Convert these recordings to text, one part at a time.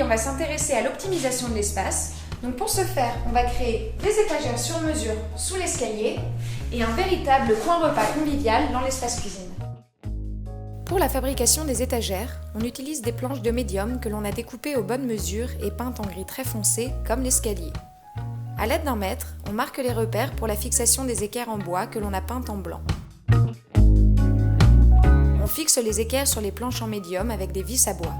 on va s'intéresser à l'optimisation de l'espace. Donc pour ce faire, on va créer des étagères sur mesure sous l'escalier et un véritable coin repas convivial dans l'espace cuisine. Pour la fabrication des étagères, on utilise des planches de médium que l'on a découpées aux bonnes mesures et peintes en gris très foncé comme l'escalier. À l'aide d'un mètre, on marque les repères pour la fixation des équerres en bois que l'on a peintes en blanc. On fixe les équerres sur les planches en médium avec des vis à bois.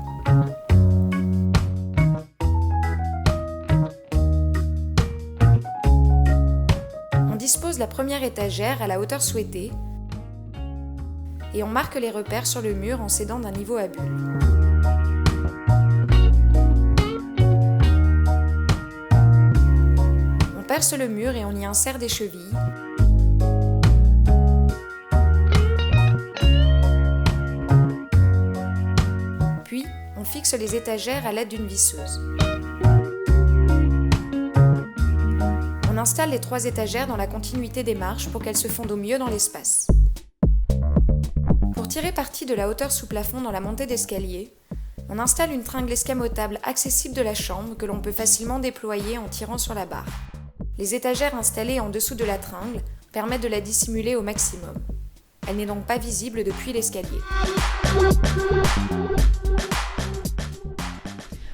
On dispose la première étagère à la hauteur souhaitée et on marque les repères sur le mur en s'aidant d'un niveau à bulles. On perce le mur et on y insère des chevilles. Puis, on fixe les étagères à l'aide d'une visseuse. On installe les 3 étagères dans la continuité des marches pour qu'elles se fondent au mieux dans l'espace. Pour tirer parti de la hauteur sous plafond dans la montée d'escalier, on installe une tringle escamotable accessible de la chambre que l'on peut facilement déployer en tirant sur la barre. Les étagères installées en dessous de la tringle permettent de la dissimuler au maximum. Elle n'est donc pas visible depuis l'escalier.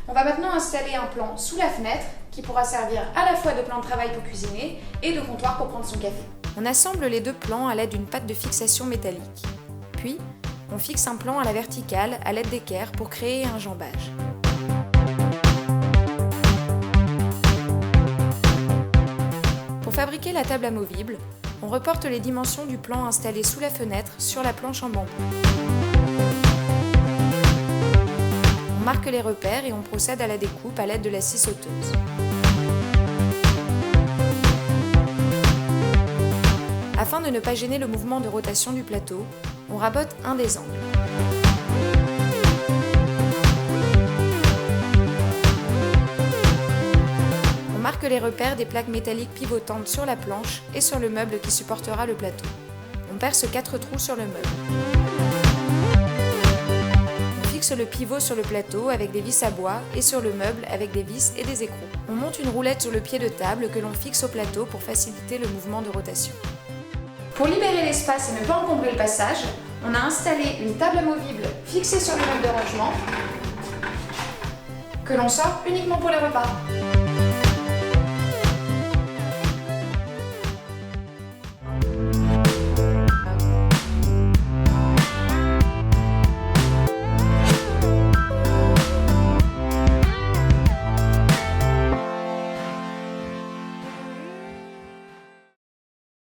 On va maintenant installer un plan sous la fenêtre qui pourra servir à la fois de plan de travail pour cuisiner et de comptoir pour prendre son café. On assemble les 2 plans à l'aide d'une patte de fixation métallique. Puis, on fixe un plan à la verticale à l'aide d'équerres pour créer un jambage. Pour fabriquer la table amovible, on reporte les dimensions du plan installé sous la fenêtre sur la planche en bambou. On marque les repères et on procède à la découpe à l'aide de la scie sauteuse. Afin de ne pas gêner le mouvement de rotation du plateau, on rabote un des angles. On marque les repères des plaques métalliques pivotantes sur la planche et sur le meuble qui supportera le plateau. On perce 4 trous sur le meuble. On fixe le pivot sur le plateau avec des vis à bois et sur le meuble avec des vis et des écrous. On monte une roulette sur le pied de table que l'on fixe au plateau pour faciliter le mouvement de rotation. Pour libérer l'espace et ne pas encombrer le passage, on a installé une table amovible fixée sur le meuble de rangement que l'on sort uniquement pour les repas.